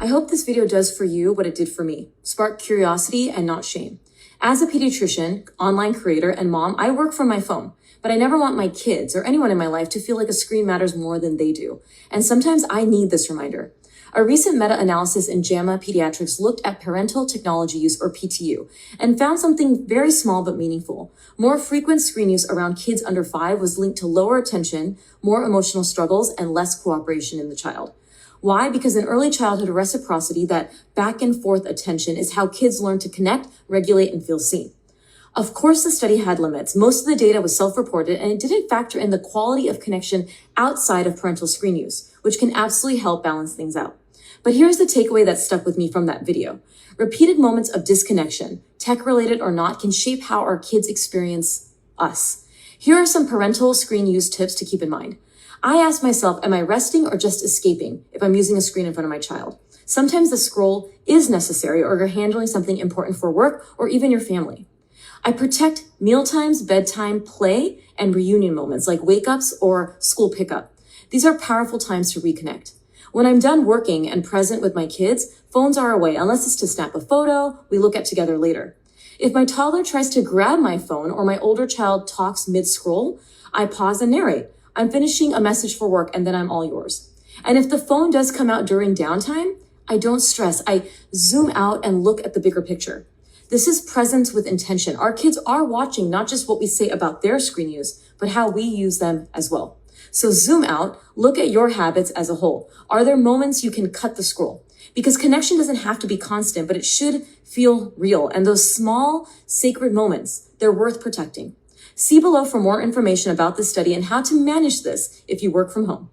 I hope this video does for you what it did for me, spark curiosity and not shame. As a pediatrician, online creator, and mom, I work from my phone, but I never want my kids or anyone in my life to feel like a screen matters more than they do. And sometimes I need this reminder. A recent meta-analysis in JAMA Pediatrics looked at parental technology use, or PTU, and found something very small but meaningful. More frequent screen use around kids under 5 was linked to lower attention, more emotional struggles, and less cooperation in the child. Why? Because in early childhood reciprocity, that back and forth attention is how kids learn to connect, regulate, and feel seen. Of course, the study had limits. Most of the data was self-reported, and it didn't factor in the quality of connection outside of parental screen use, which can absolutely help balance things out. But here's the takeaway that stuck with me from that video. Repeated moments of disconnection, tech-related or not, can shape how our kids experience us. Here are some parental screen use tips to keep in mind. I ask myself, am I resting or just escaping if I'm using a screen in front of my child? Sometimes the scroll is necessary, or you're handling something important for work or even your family. I protect mealtimes, bedtime, play, and reunion moments like wake-ups or school pickup. These are powerful times to reconnect. When I'm done working and present with my kids, phones are away unless it's to snap a photo we look at together later. If my toddler tries to grab my phone or my older child talks mid-scroll, I pause and narrate. I'm finishing a message for work and then I'm all yours. And if the phone does come out during downtime, I don't stress. I zoom out and look at the bigger picture. This is presence with intention. Our kids are watching not just what we say about their screen use, but how we use them as well. So zoom out, look at your habits as a whole. Are there moments you can cut the scroll? Because connection doesn't have to be constant, but it should feel real. And those small, sacred moments, they're worth protecting. See below for more information about this study and how to manage this if you work from home.